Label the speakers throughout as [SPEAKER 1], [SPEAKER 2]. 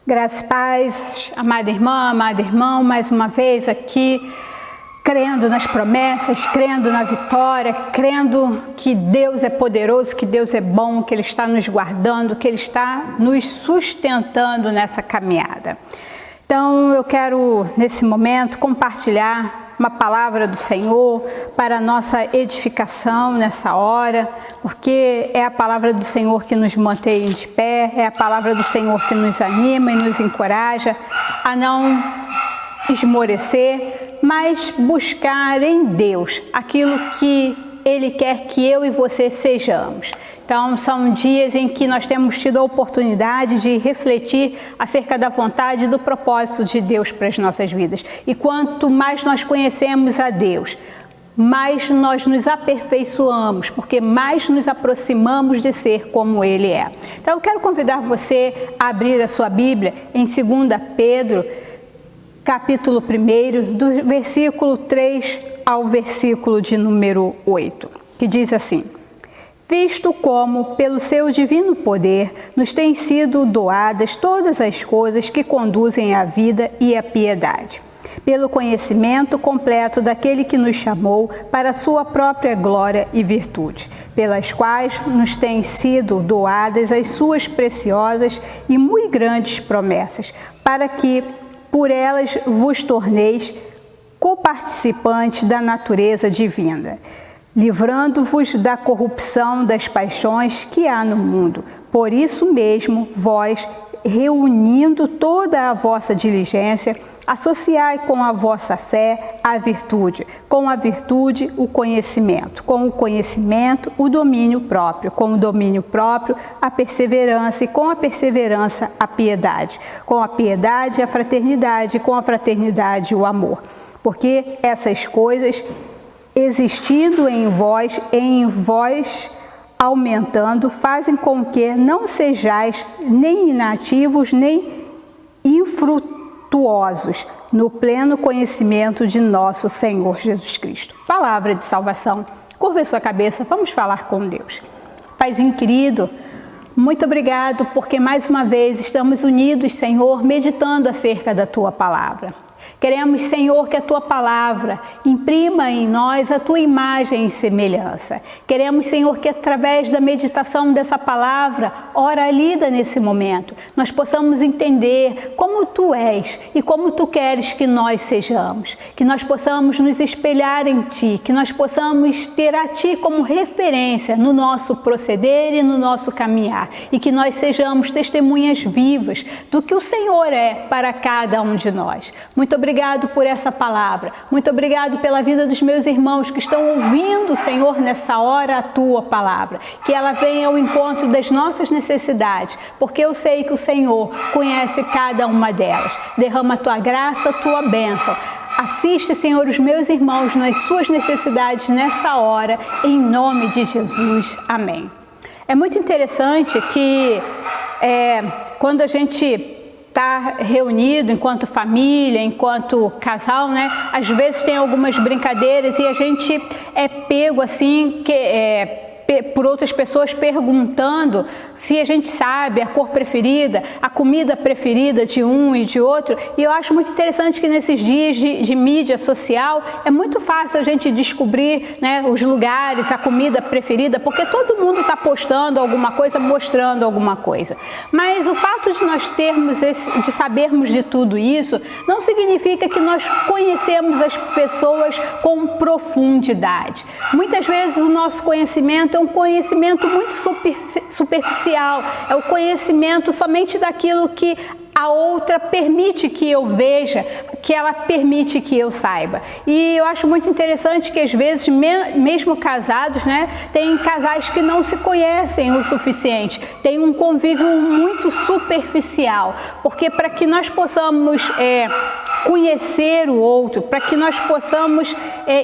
[SPEAKER 1] Graças e paz, amada irmã, amado irmão, mais uma vez aqui, crendo nas promessas, crendo na vitória, crendo que Deus é poderoso, que Deus é bom, que Ele está nos guardando, que Ele está nos sustentando nessa caminhada. Então, eu quero, nesse momento, compartilhar uma palavra do Senhor para a nossa edificação nessa hora, porque é a palavra do Senhor que nos mantém de pé, é a palavra do Senhor que nos anima e nos encoraja a não esmorecer, mas buscar em Deus aquilo que Ele quer que eu e você sejamos. Então, são dias em que nós temos tido a oportunidade de refletir acerca da vontade e do propósito de Deus para as nossas vidas. E quanto mais nós conhecemos a Deus, mais nós nos aperfeiçoamos, porque mais nos aproximamos de ser como Ele é. Então, eu quero convidar você a abrir a sua Bíblia em 2 Pedro, capítulo 1, do versículo 3 ao versículo de número 8, que diz assim: visto como, pelo seu divino poder, nos têm sido doadas todas as coisas que conduzem à vida e à piedade, pelo conhecimento completo daquele que nos chamou para a sua própria glória e virtude, pelas quais nos têm sido doadas as suas preciosas e muito grandes promessas, para que por elas vos torneis coparticipantes da natureza divina, livrando-vos da corrupção das paixões que há no mundo. Por isso mesmo, vós, reunindo toda a vossa diligência, associai com a vossa fé a virtude, com a virtude o conhecimento, com o conhecimento o domínio próprio, com o domínio próprio a perseverança e com a perseverança a piedade, com a piedade a fraternidade, com a fraternidade o amor. Porque essas coisas, existindo em vós aumentando, fazem com que não sejais nem inativos, nem infrutuosos no pleno conhecimento de nosso Senhor Jesus Cristo. Palavra de salvação. Curva a sua cabeça, vamos falar com Deus. Paizinho querido, muito obrigado porque mais uma vez estamos unidos, Senhor, meditando acerca da Tua palavra. Queremos, Senhor, que a Tua palavra imprima em nós a Tua imagem e semelhança. Queremos, Senhor, que através da meditação dessa palavra, ora lida nesse momento, nós possamos entender como Tu és e como Tu queres que nós sejamos. Que nós possamos nos espelhar em Ti, que nós possamos ter a Ti como referência no nosso proceder e no nosso caminhar. E que nós sejamos testemunhas vivas do que o Senhor é para cada um de nós. Muito obrigado por essa palavra. Muito obrigado pela vida dos meus irmãos que estão ouvindo, Senhor, nessa hora a Tua palavra. Que ela venha ao encontro das nossas necessidades, porque eu sei que o Senhor conhece cada uma delas. Derrama a Tua graça, a Tua bênção. Assiste, Senhor, os meus irmãos nas suas necessidades nessa hora, em nome de Jesus. Amém. É muito interessante que quando a gente está reunido enquanto família, enquanto casal, né? Às vezes tem algumas brincadeiras e a gente é pego assim, por outras pessoas perguntando se a gente sabe a cor preferida, a comida preferida de um e de outro. E eu acho muito interessante que nesses dias de mídia social é muito fácil a gente descobrir, né, os lugares, a comida preferida, porque todo mundo está postando alguma coisa, mostrando alguma coisa. Mas o fato de nós de sabermos de tudo isso, não significa que nós conhecemos as pessoas com profundidade. Muitas vezes o nosso conhecimento é um conhecimento muito superficial, é o conhecimento somente daquilo que a outra permite que eu veja, que ela permite que eu saiba. E eu acho muito interessante que às vezes, mesmo casados, né, tem casais que não se conhecem o suficiente, tem um convívio muito superficial, porque para que nós possamos conhecer o outro, para que nós possamos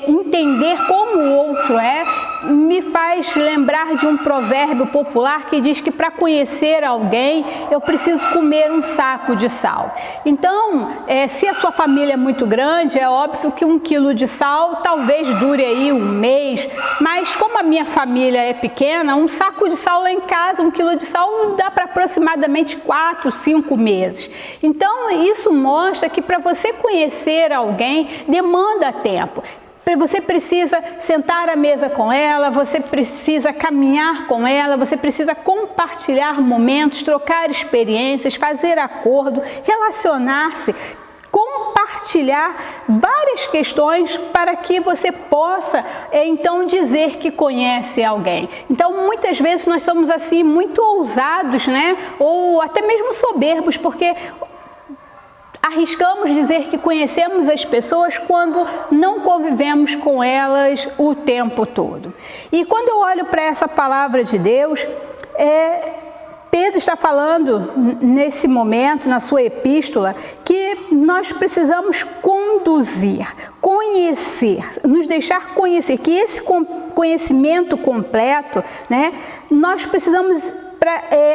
[SPEAKER 1] entender como o outro é, me faz lembrar de um provérbio popular que diz que para conhecer alguém eu preciso comer um saco de sal. Então, se a sua família é muito grande, é óbvio que 1 quilo de sal talvez dure aí um mês, mas como a minha família é pequena, um saco de sal lá em casa, 1 quilo de sal dá para aproximadamente 4, 5 meses. Então, isso mostra que para você conhecer alguém demanda tempo. Você precisa sentar à mesa com ela, você precisa caminhar com ela, você precisa compartilhar momentos, trocar experiências, fazer acordo, relacionar-se, compartilhar várias questões para que você possa, então, dizer que conhece alguém. Então, muitas vezes nós somos assim muito ousados, né? Ou até mesmo soberbos, porque arriscamos dizer que conhecemos as pessoas quando não convivemos com elas o tempo todo. E quando eu olho para essa palavra de Deus, Pedro está falando nesse momento, na sua epístola, que nós precisamos conduzir, conhecer, nos deixar conhecer, que esse conhecimento completo, né, nós precisamos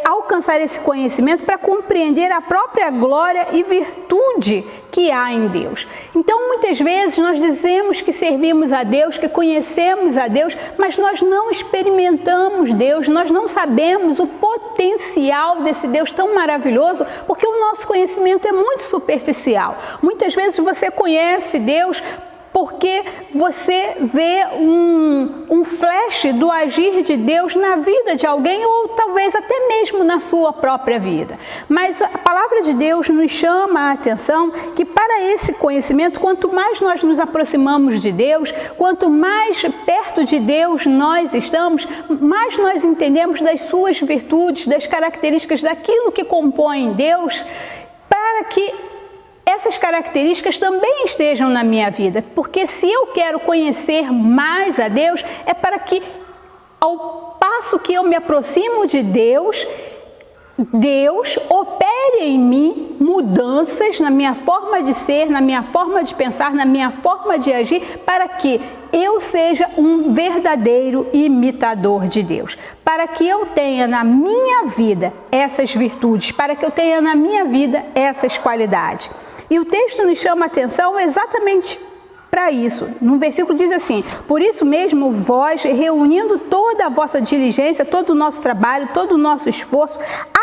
[SPEAKER 1] alcançar esse conhecimento para compreender a própria glória e virtude que há em Deus. Então, muitas vezes nós dizemos que servimos a Deus, que conhecemos a Deus, mas nós não experimentamos Deus, nós não sabemos o potencial desse Deus tão maravilhoso, porque o nosso conhecimento é muito superficial. Muitas vezes você conhece Deus porque você vê um flash do agir de Deus na vida de alguém ou talvez até mesmo na sua própria vida. Mas a palavra de Deus nos chama a atenção que para esse conhecimento, quanto mais nós nos aproximamos de Deus, quanto mais perto de Deus nós estamos, mais nós entendemos das suas virtudes, das características daquilo que compõe Deus, para que essas características também estejam na minha vida, porque se eu quero conhecer mais a Deus, é para que ao passo que eu me aproximo de Deus, Deus opere em mim mudanças na minha forma de ser, na minha forma de pensar, na minha forma de agir, para que eu seja um verdadeiro imitador de Deus, para que eu tenha na minha vida essas virtudes, para que eu tenha na minha vida essas qualidades. E o texto nos chama a atenção exatamente para isso. No versículo diz assim: por isso mesmo vós, reunindo toda a vossa diligência, todo o nosso trabalho, todo o nosso esforço,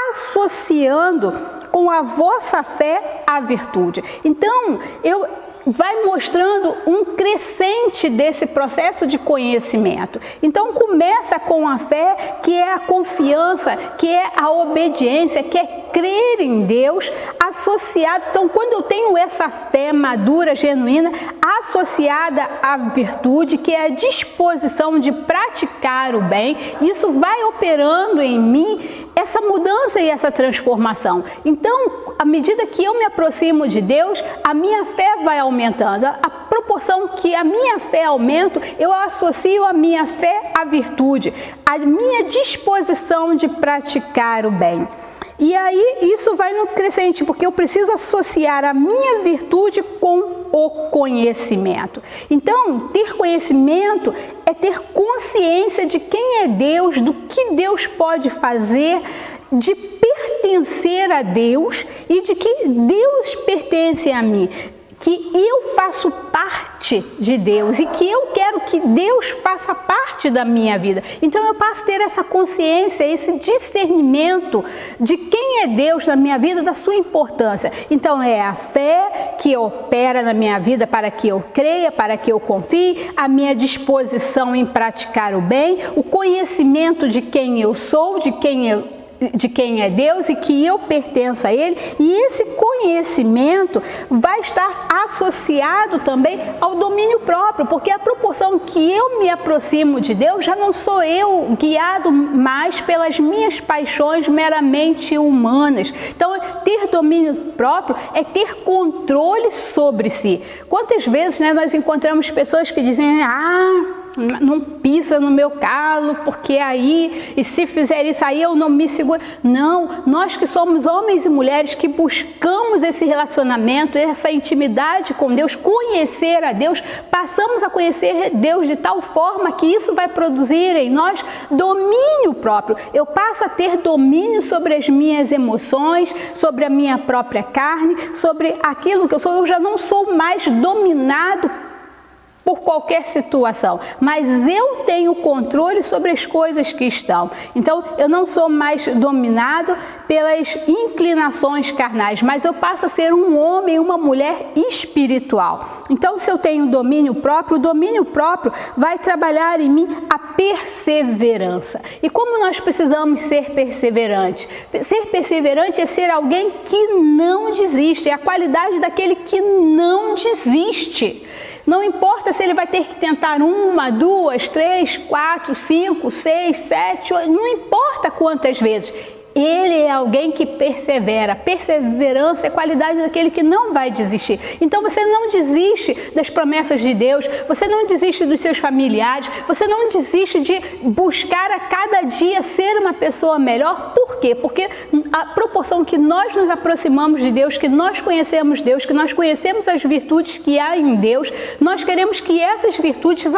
[SPEAKER 1] associando com a vossa fé a virtude. Então, vai mostrando um crescente desse processo de conhecimento. Então, começa com a fé, que é a confiança, que é a obediência, que é crer em Deus, associado. Então, quando eu tenho essa fé madura, genuína, associada à virtude, que é a disposição de praticar o bem, isso vai operando em mim essa mudança e essa transformação. Então, à medida que eu me aproximo de Deus, a minha fé vai aumentando. A proporção que a minha fé aumenta, eu associo a minha fé à virtude, a minha disposição de praticar o bem. E aí isso vai no crescente, porque eu preciso associar a minha virtude com o conhecimento. Então, ter conhecimento é ter consciência de quem é Deus, do que Deus pode fazer, de pertencer a Deus e de que Deus pertence a mim. Que eu faço parte de Deus e que eu quero que Deus faça parte da minha vida. Então eu passo a ter essa consciência, esse discernimento de quem é Deus na minha vida, da sua importância. Então é a fé que opera na minha vida para que eu creia, para que eu confie, a minha disposição em praticar o bem, o conhecimento de quem eu sou, de quem é Deus e que eu pertenço a Ele, e esse conhecimento vai estar associado também ao domínio próprio, porque a proporção que eu me aproximo de Deus, já não sou eu guiado mais pelas minhas paixões meramente humanas. Então, ter domínio próprio é ter controle sobre si. Quantas vezes, nós encontramos pessoas que dizem: não pisa no meu calo, porque aí, e se fizer isso aí eu não me seguro. Não, nós que somos homens e mulheres que buscamos esse relacionamento, essa intimidade com Deus, conhecer a Deus, passamos a conhecer Deus de tal forma que isso vai produzir em nós domínio próprio. Eu passo a ter domínio sobre as minhas emoções, sobre a minha própria carne, sobre aquilo que eu sou. Eu já não sou mais dominado por qualquer situação, mas eu tenho controle sobre as coisas que estão. Então, eu não sou mais dominado pelas inclinações carnais, mas eu passo a ser um homem, uma mulher espiritual. Então, se eu tenho domínio próprio, o domínio próprio vai trabalhar em mim a perseverança. E como nós precisamos ser perseverantes? Ser perseverante é ser alguém que não desiste, é a qualidade daquele que não desiste. Não importa se ele vai ter que tentar 1, 2, 3, 4, 5, 6, 7, 8, não importa quantas vezes. Ele é alguém que persevera. Perseverança é a qualidade daquele que não vai desistir. Então você não desiste das promessas de Deus, você não desiste dos seus familiares, você não desiste de buscar a cada dia ser uma pessoa melhor. Por quê? Porque a proporção que nós nos aproximamos de Deus, que nós conhecemos Deus, que nós conhecemos as virtudes que há em Deus, nós queremos que essas virtudes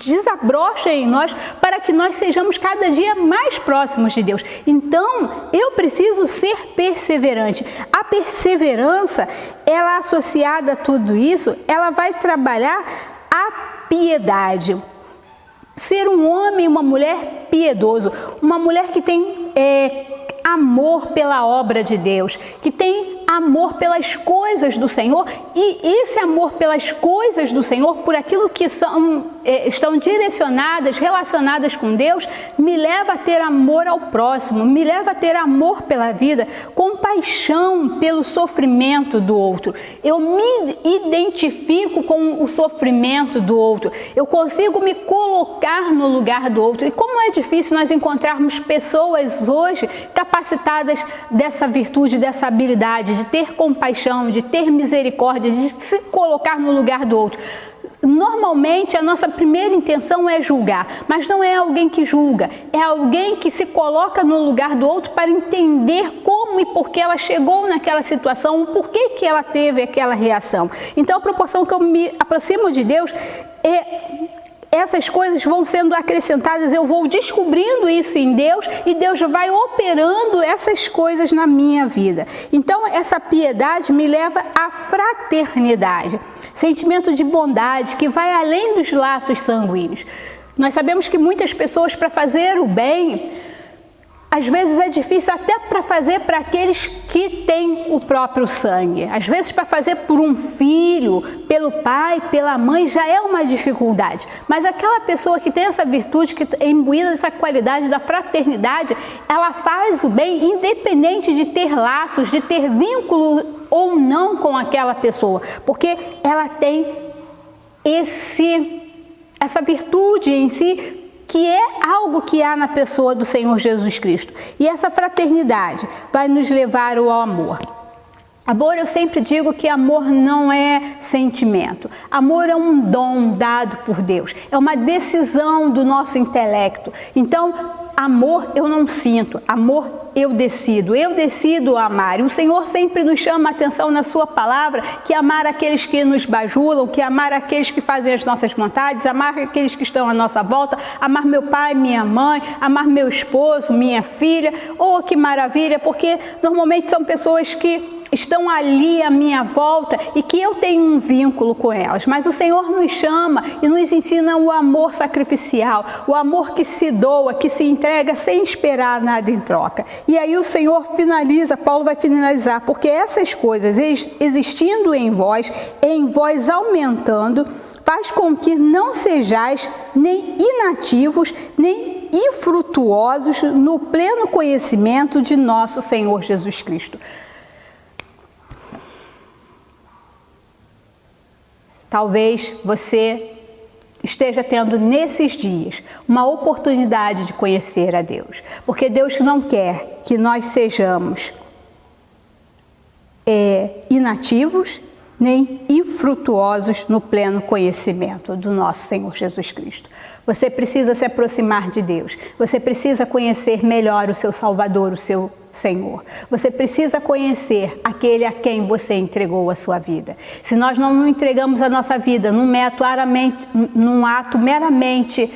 [SPEAKER 1] desabrochem em nós para que nós sejamos cada dia mais próximos de Deus. Então, eu preciso ser perseverante. A perseverança, ela associada a tudo isso, ela vai trabalhar a piedade. Ser um homem e uma mulher piedoso, uma mulher que tem amor pela obra de Deus, que tem amor pelas coisas do Senhor, e esse amor pelas coisas do Senhor, por aquilo que estão direcionadas, relacionadas com Deus, me leva a ter amor ao próximo, me leva a ter amor pela vida, compaixão pelo sofrimento do outro. Eu me identifico com o sofrimento do outro, eu consigo me colocar no lugar do outro. E como é difícil nós encontrarmos pessoas hoje capacitadas dessa virtude, dessa habilidade, de ter compaixão, de ter misericórdia, de se colocar no lugar do outro. Normalmente a nossa primeira intenção é julgar, mas não é alguém que julga, é alguém que se coloca no lugar do outro para entender como e por que ela chegou naquela situação, por que ela teve aquela reação. Então a proporção que eu me aproximo de Deus essas coisas vão sendo acrescentadas, eu vou descobrindo isso em Deus e Deus vai operando essas coisas na minha vida. Então, essa piedade me leva à fraternidade, sentimento de bondade que vai além dos laços sanguíneos. Nós sabemos que muitas pessoas, para fazer o bem, às vezes é difícil até para fazer para aqueles que têm o próprio sangue. Às vezes para fazer por um filho, pelo pai, pela mãe, já é uma dificuldade. Mas aquela pessoa que tem essa virtude, que é imbuída dessa qualidade da fraternidade, ela faz o bem independente de ter laços, de ter vínculo ou não com aquela pessoa. Porque ela tem essa virtude em si, que é algo que há na pessoa do Senhor Jesus Cristo. E essa fraternidade vai nos levar ao amor. Amor, eu sempre digo que amor não é sentimento. Amor é um dom dado por Deus. É uma decisão do nosso intelecto. Então, amor eu não sinto, amor eu decido amar. E o Senhor sempre nos chama a atenção na sua palavra, que amar aqueles que nos bajulam, que amar aqueles que fazem as nossas vontades, amar aqueles que estão à nossa volta, amar meu pai, minha mãe, amar meu esposo, minha filha. Oh, que maravilha, porque normalmente são pessoas que estão ali à minha volta e que eu tenho um vínculo com elas. Mas o Senhor nos chama e nos ensina o amor sacrificial, o amor que se doa, que se entrega sem esperar nada em troca. E aí o Senhor finaliza, Paulo vai finalizar, porque essas coisas existindo em vós aumentando, faz com que não sejais nem inativos, nem infrutuosos no pleno conhecimento de nosso Senhor Jesus Cristo. Talvez você esteja tendo nesses dias uma oportunidade de conhecer a Deus, porque Deus não quer que nós sejamos inativos nem infrutuosos no pleno conhecimento do nosso Senhor Jesus Cristo. Você precisa se aproximar de Deus. Você precisa conhecer melhor o seu Salvador, o seu Senhor. Você precisa conhecer aquele a quem você entregou a sua vida. Se nós não entregamos a nossa vida num ato meramente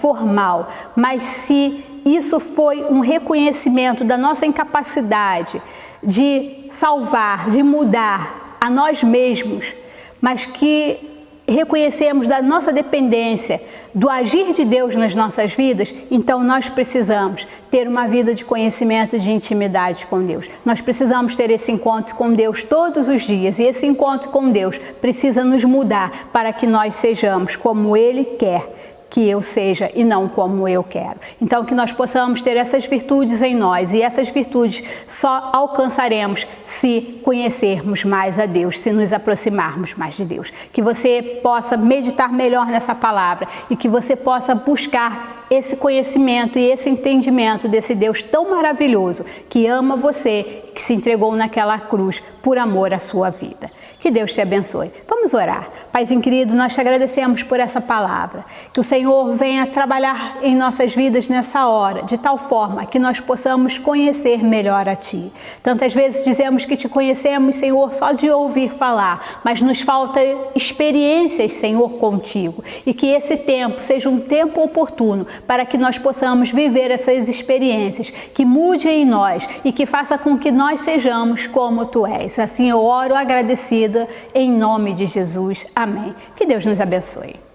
[SPEAKER 1] formal, mas se isso foi um reconhecimento da nossa incapacidade de salvar, de mudar a nós mesmos, mas que reconhecemos da nossa dependência, do agir de Deus nas nossas vidas, então nós precisamos ter uma vida de conhecimento, de intimidade com Deus. Nós precisamos ter esse encontro com Deus todos os dias, e esse encontro com Deus precisa nos mudar para que nós sejamos como Ele quer que eu seja e não como eu quero. Então, que nós possamos ter essas virtudes em nós, e essas virtudes só alcançaremos se conhecermos mais a Deus, se nos aproximarmos mais de Deus. Que você possa meditar melhor nessa palavra e que você possa buscar esse conhecimento e esse entendimento desse Deus tão maravilhoso que ama você, que se entregou naquela cruz por amor à sua vida. Que Deus te abençoe. Vamos orar. Paizinho querido, nós te agradecemos por essa palavra. Que o Senhor venha trabalhar em nossas vidas nessa hora, de tal forma que nós possamos conhecer melhor a Ti. Tantas vezes dizemos que Te conhecemos, Senhor, só de ouvir falar, mas nos falta experiências, Senhor, contigo. E que esse tempo seja um tempo oportuno para que nós possamos viver essas experiências, que mude em nós e que faça com que nós sejamos como Tu és. Assim eu oro agradecida em nome de Jesus. Amém. Que Deus nos abençoe.